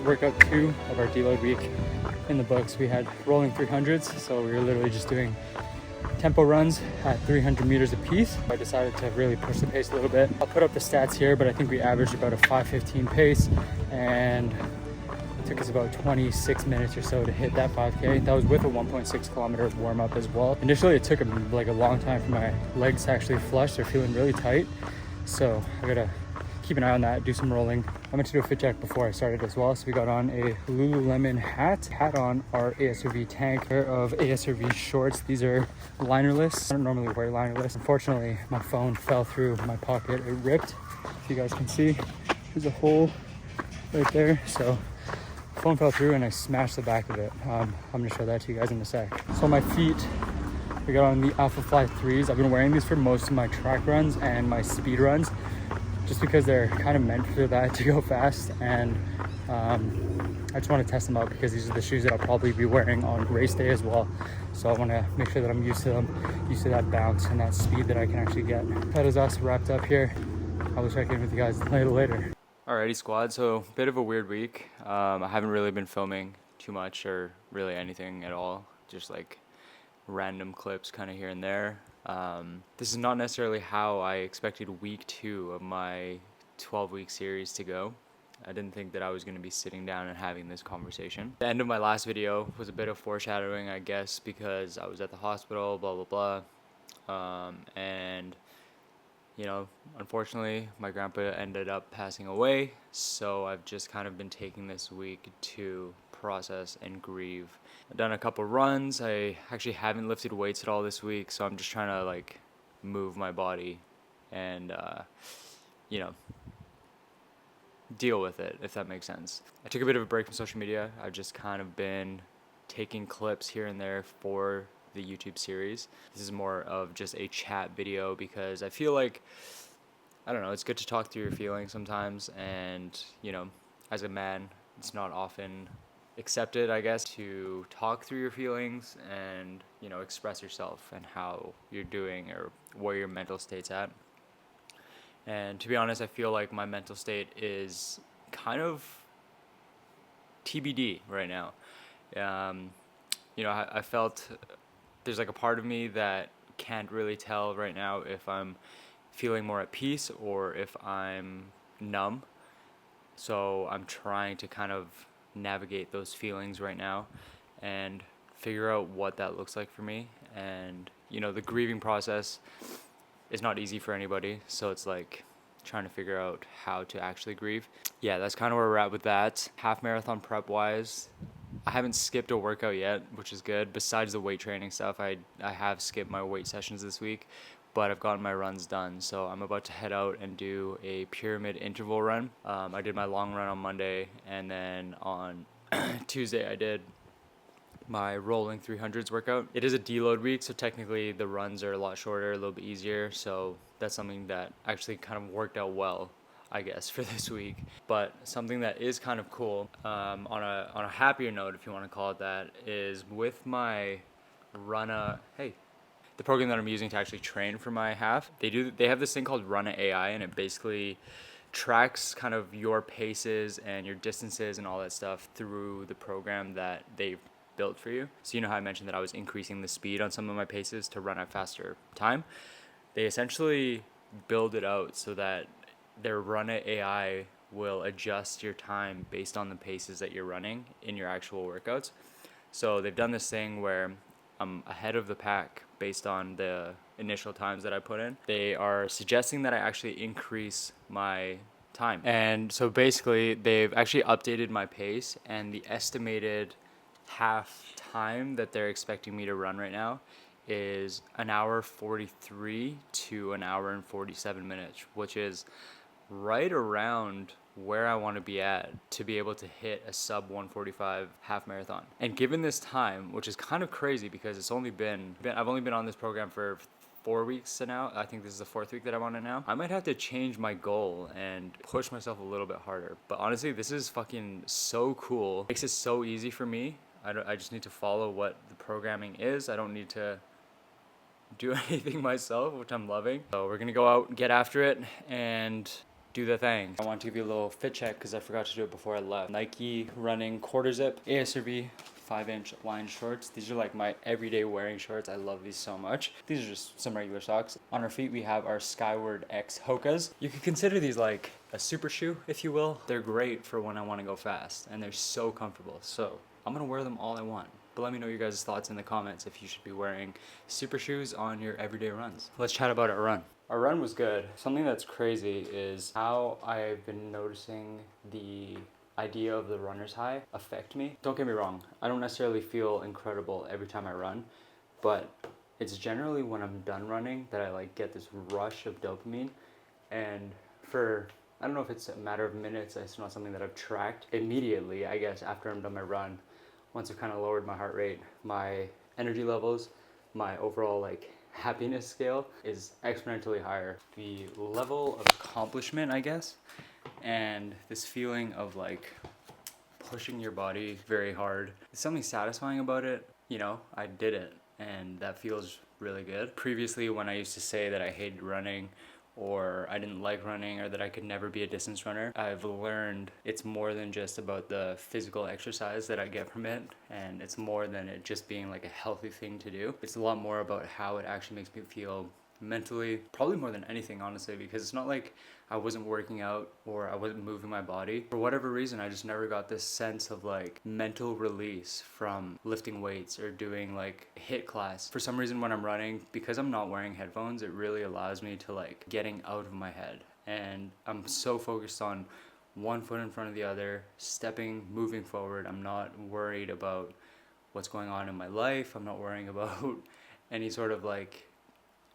workout 2 of our deload week in the books. We had rolling 300s, so we were literally just doing tempo runs at 300 meters apiece. I decided to really push the pace a little bit. I'll put up the stats here, but I think we averaged about a 5:15 pace, and it took us about 26 minutes or so to hit that 5K. That was with a 1.6 kilometer warm up as well. Initially, it took like a long time for my legs to actually flush. They're feeling really tight, so I gotta keep an eye on that, do some rolling. I meant to do a fit check before I started as well. So we got on a Lululemon hat on our ASRV tank, pair of ASRV shorts. These are linerless. I don't normally wear linerless. Unfortunately, my phone fell through my pocket. It ripped. If you guys can see, there's a hole right there. So phone fell through and I smashed the back of it. I'm gonna show that to you guys in a sec. So my feet, we got on the Alpha Fly 3s. I've been wearing these for most of my track runs and my speed runs, just because they're kind of meant for that, to go fast. And I just want to test them out because these are the shoes that I'll probably be wearing on race day as well. So I want to make sure that I'm used to them, used to that bounce and that speed that I can actually get. That is us wrapped up here. I will check in with you guys later. Alrighty squad, so bit of a weird week. I haven't really been filming too much or really anything at all, just like random clips kind of here and there. This is not necessarily how I expected week 2 of my 12-week series to go. I didn't think that I was going to be sitting down and having this conversation. The end of my last video was a bit of foreshadowing, I guess, because I was at the hospital, blah, blah, blah. And, you know, unfortunately, my grandpa ended up passing away. So I've just kind of been taking this week to process and grieve. I've done a couple runs. I actually haven't lifted weights at all this week, so I'm just trying to like move my body and you know, deal with it, if that makes sense. I took a bit of a break from social media. I've just kind of been taking clips here and there for the YouTube series. This is more of just a chat video because I feel like, I don't know, it's good to talk through your feelings sometimes, and you know, as a man, it's not often accepted, I guess, to talk through your feelings and, you know, express yourself and how you're doing or where your mental state's at. And to be honest, I feel like my mental state is kind of TBD right now. You know, I felt there's like a part of me that can't really tell right now if I'm feeling more at peace or if I'm numb. So I'm trying to kind of navigate those feelings right now and figure out what that looks like for me. And you know, the grieving process is not easy for anybody, so it's like trying to figure out how to actually grieve. Yeah, that's kind of where we're at with that. Half marathon prep wise, I haven't skipped a workout yet, which is good. Besides the weight training stuff, I have skipped my weight sessions this week, but I've gotten my runs done. So I'm about to head out and do a pyramid interval run. I did my long run on Monday, and then on Tuesday I did my rolling 300s workout. It is a deload week, so technically the runs are a lot shorter, a little bit easier. So that's something that actually kind of worked out well, I guess, for this week. But something that is kind of cool, on a happier note, if you want to call it that, is with my the program that I'm using to actually train for my half, they have this thing called Runna AI, and it basically tracks kind of your paces and your distances and all that stuff through the program that they've built for you. So you know how I mentioned that I was increasing the speed on some of my paces to run at faster time? They essentially build it out so that their Runna AI will adjust your time based on the paces that you're running in your actual workouts. So they've done this thing where I'm ahead of the pack based on the initial times that I put in. They are suggesting that I actually increase my time. And so basically they've actually updated my pace, and the estimated half time that they're expecting me to run right now is 1:43 to 1:47, which is right around where I want to be at to be able to hit a sub 145 half marathon. And given this time, which is kind of crazy because I've only been on this program for 4 weeks now. I think this is the 4th week that I'm on it now. I might have to change my goal and push myself a little bit harder. But honestly, this is fucking so cool. It makes it so easy for me. I just need to follow what the programming is. I don't need to do anything myself, which I'm loving. So we're gonna go out and get after it and do the thing. I want to give you a little fit check because I forgot to do it before I left. Nike running quarter zip ASRV 5-inch line shorts. These are like my everyday wearing shorts. I love these so much. These are just some regular socks. On our feet we have our Skyward X Hokas. You could consider these like a super shoe, if you will. They're great for when I want to go fast and they're so comfortable. So I'm gonna wear them all I want. But let me know your guys' thoughts in the comments if you should be wearing super shoes on your everyday runs. Let's chat about our run. Our run was good. Something that's crazy is how I've been noticing the idea of the runner's high affect me. Don't get me wrong, I don't necessarily feel incredible every time I run, but it's generally when I'm done running that I like get this rush of dopamine. And for, I don't know if it's a matter of minutes, it's not something that I've tracked. Immediately, I guess, after I'm done my run, once I've kind of lowered my heart rate, my energy levels, my overall like happiness scale is exponentially higher. The level of accomplishment, I guess, and this feeling of like pushing your body very hard, there's something satisfying about it. You know, I did it and that feels really good. Previously, when I used to say that I hated running or I didn't like running or that I could never be a distance runner, I've learned it's more than just about the physical exercise that I get from it, and it's more than it just being like a healthy thing to do. It's a lot more about how it actually makes me feel mentally, probably more than anything, honestly, because it's not like I wasn't working out or I wasn't moving my body. For whatever reason, I just never got this sense of like mental release from lifting weights or doing like HIIT class. For some reason when I'm running, because I'm not wearing headphones, it really allows me to like getting out of my head. And I'm so focused on one foot in front of the other, stepping, moving forward. I'm not worried about what's going on in my life. I'm not worrying about any sort of like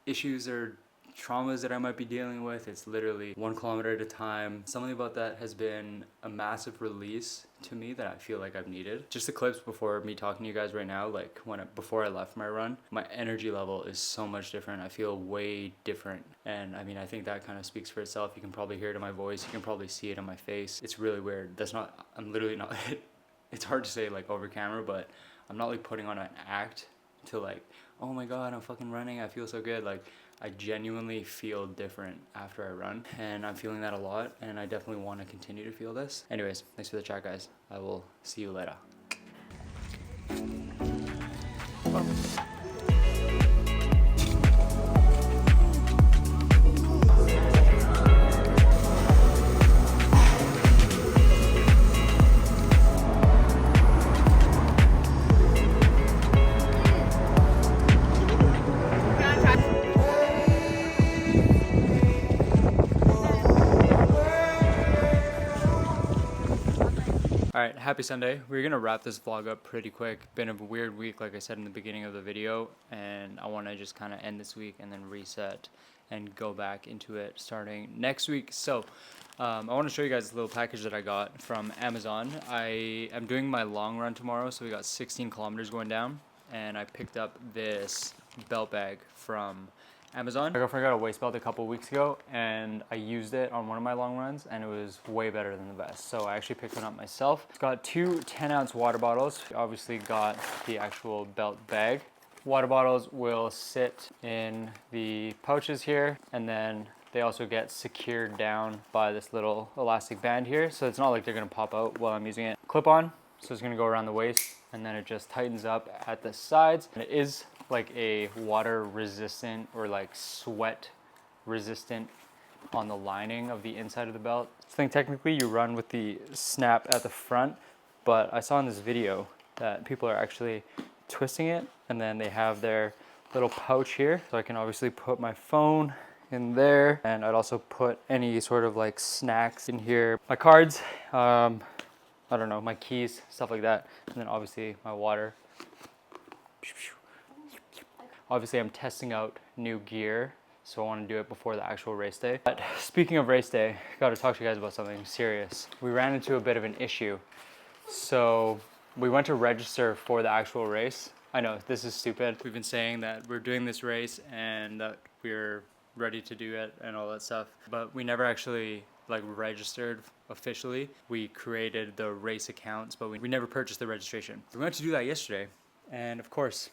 issues or traumas that I might be dealing with. It's literally 1 kilometer at a time. Something about that has been a massive release to me that I feel like I've needed. Just the clips before me talking to you guys right now, like before I left my run, my energy level is so much different. I feel way different. And I mean, I think that kind of speaks for itself. You can probably hear it in my voice. You can probably see it in my face. It's really weird. I'm literally not, it's hard to say like over camera, but I'm not like putting on an act to like, oh my god, I'm fucking running, I feel so good. Like, I genuinely feel different after I run, and I'm feeling that a lot, and I definitely want to continue to feel this. Anyways, thanks for the chat, guys. I will see you later. Alright, happy Sunday. We're gonna wrap this vlog up pretty quick. Been a weird week, like I said in the beginning of the video, and I want to just kind of end this week and then reset and go back into it starting next week. So I want to show you guys a little package that I got from Amazon. I am doing my long run tomorrow, so we got 16 kilometers going down, and I picked up this belt bag from Amazon. My girlfriend got a waist belt a couple weeks ago, and I used it on one of my long runs, and it was way better than the vest. So I actually picked one up myself. It's got 2 10-ounce water bottles. Obviously got the actual belt bag. Water bottles will sit in the pouches here, and then they also get secured down by this little elastic band here. So it's not like they're gonna pop out while I'm using it. Clip on, so it's gonna go around the waist, and then it just tightens up at the sides. And it is like a water resistant or like sweat resistant on the lining of the inside of the belt. I think technically you run with the snap at the front, but I saw in this video that people are actually twisting it, and then they have their little pouch here. So I can obviously put my phone in there, and I'd also put any sort of like snacks in here, my cards, I don't know, my keys, stuff like that, and then obviously my water. Obviously, I'm testing out new gear, so I want to do it before the actual race day. But speaking of race day, I got to talk to you guys about something serious. We ran into a bit of an issue. So we went to register for the actual race. I know, this is stupid. We've been saying that we're doing this race and that we're ready to do it and all that stuff, but we never actually like registered officially. We created the race accounts, but we never purchased the registration. We went to do that yesterday, and of course,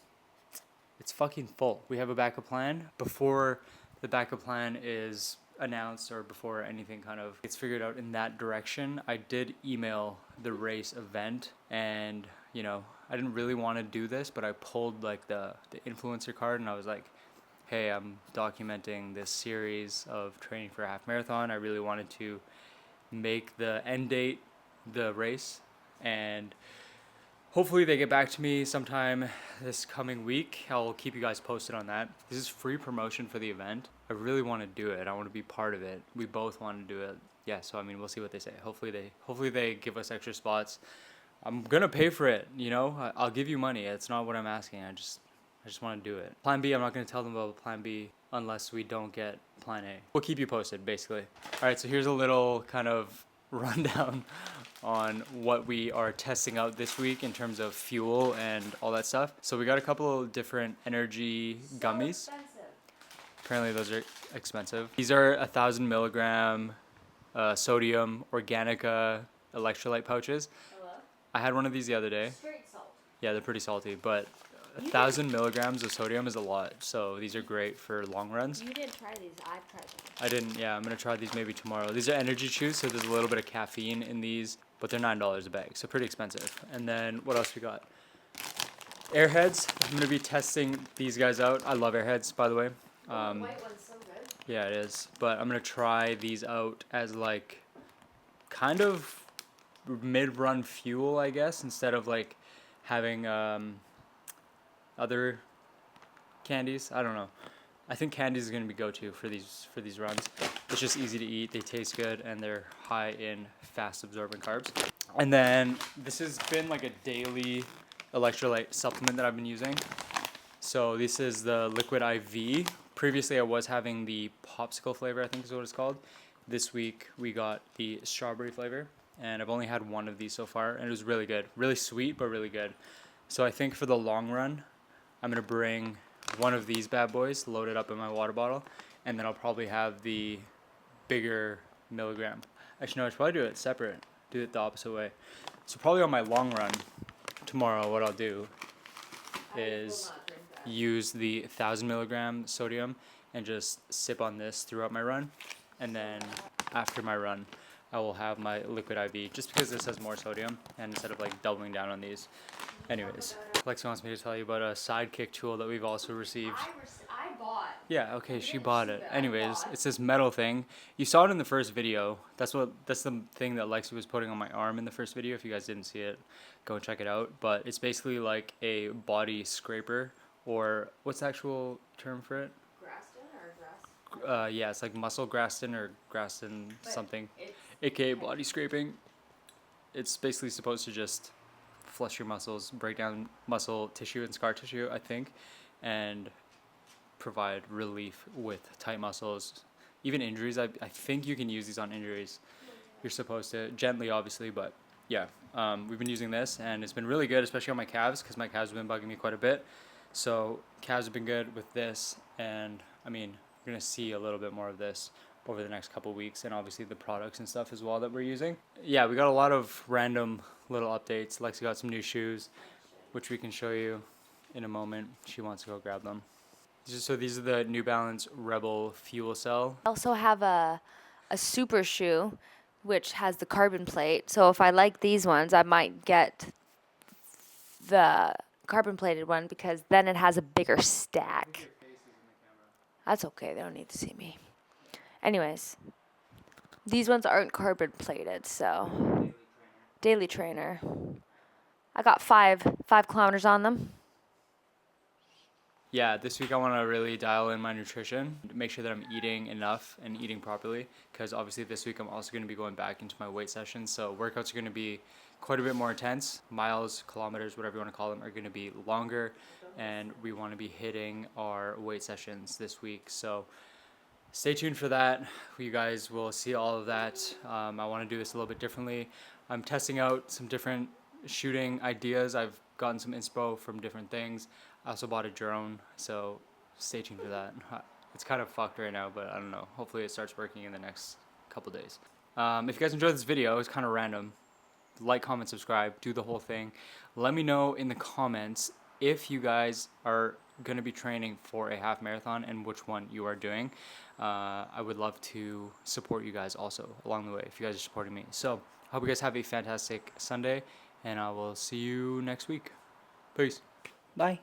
it's fucking full. We have a backup plan. Before the backup plan is announced or before anything kind of gets figured out in that direction, I did email the race event, and you know, I didn't really want to do this, but I pulled like the influencer card, and I was like, hey, I'm documenting this series of training for a half marathon. I really wanted to make the end date the race, and hopefully they get back to me sometime this coming week. I'll keep you guys posted on that. This is free promotion for the event. I really want to do it. I want to be part of it. We both want to do it. Yeah, so I mean, we'll see what they say. Hopefully they give us extra spots. I'm gonna pay for it, you know? I'll give you money. It's not what I'm asking. I just want to do it. Plan B, I'm not gonna tell them about plan B unless we don't get plan A. We'll keep you posted, basically. All right, so here's a little kind of rundown on what we are testing out this week in terms of fuel and all that stuff. So we got a couple of different energy gummies. Apparently those are expensive. These are 1,000 milligram sodium Organica electrolyte pouches. Hello? I had one of these the other day. Straight salt. Yeah, they're pretty salty, but 1,000 milligrams of sodium is a lot. So these are great for long runs. You didn't try these. I've tried them. I didn't. Yeah, I'm gonna try these maybe tomorrow. These are energy chews, so there's a little bit of caffeine in these, but they're $9 a bag, so pretty expensive. And then what else we got? Airheads. I'm gonna be testing these guys out. I love Airheads, by the way. The white one's so good. Yeah, it is. But I'm gonna try these out as like kind of mid-run fuel, I guess, instead of like having other candies. I don't know. I think candies is gonna be go-to for these runs. It's just easy to eat. They taste good, and they're high in fast-absorbing carbs. And then this has been like a daily electrolyte supplement that I've been using. So this is the liquid IV. Previously, I was having the popsicle flavor, I think is what it's called. This week we got the strawberry flavor, and I've only had one of these so far, and it was really good. Really sweet, but really good. So I think for the long run, I'm gonna bring one of these bad boys loaded up in my water bottle, and then I'll probably have the bigger milligram. Actually, no, I should probably do it separate. Do it the opposite way. So probably on my long run tomorrow, what I'll do is use the 1,000 milligram sodium and just sip on this throughout my run, and then after my run I will have my liquid IV, just because this has more sodium, and instead of like doubling down on these. Anyways, Lexi wants me to tell you about a sidekick tool that we've also received. I bought. Yeah, okay, she bought it. Anyways, it's this metal thing. You saw it in the first video. That's the thing that Lexi was putting on my arm in the first video. If you guys didn't see it, go and check it out. But it's basically like a body scraper, or what's the actual term for it? Graston or grass? Yeah, it's like muscle graston or graston something, aka body scraping. It's basically supposed to just flush your muscles, break down muscle tissue and scar tissue, I think, and provide relief with tight muscles, even injuries. I think you can use these on injuries. You're supposed to, gently obviously, but yeah. We've been using this, and it's been really good, especially on my calves, because my calves have been bugging me quite a bit. So calves have been good with this, and I mean, you're gonna see a little bit more of this over the next couple weeks, and obviously the products and stuff as well that we're using. Yeah, we got a lot of random little updates. Lexi got some new shoes, which we can show you in a moment. She wants to go grab them. So these are the New Balance Rebel Fuel Cell. I also have a super shoe, which has the carbon plate. So if I like these ones, I might get the carbon plated one, because then it has a bigger stack. That's okay. They don't need to see me. Anyways, these ones aren't carbon plated, so Daily Trainer. I got 5 kilometers on them. Yeah, this week I want to really dial in my nutrition, make sure that I'm eating enough and eating properly, because obviously this week I'm also going to be going back into my weight sessions, so workouts are going to be quite a bit more intense. Miles, kilometers, whatever you want to call them, are going to be longer, and we want to be hitting our weight sessions this week. So stay tuned for that. You guys will see all of that. I want to do this a little bit differently. I'm testing out some different shooting ideas. I've gotten some inspo from different things. I also bought a drone, so stay tuned for that. It's kind of fucked right now, but I don't know. Hopefully it starts working in the next couple days. If you guys enjoyed this video, it's kind of random. Like, comment, subscribe, do the whole thing. Let me know in the comments if you guys are going to be training for a half marathon and which one you are doing, I would love to support you guys also along the way if you guys are supporting me. So I hope you guys have a fantastic Sunday, and I will see you next week. Peace. Bye.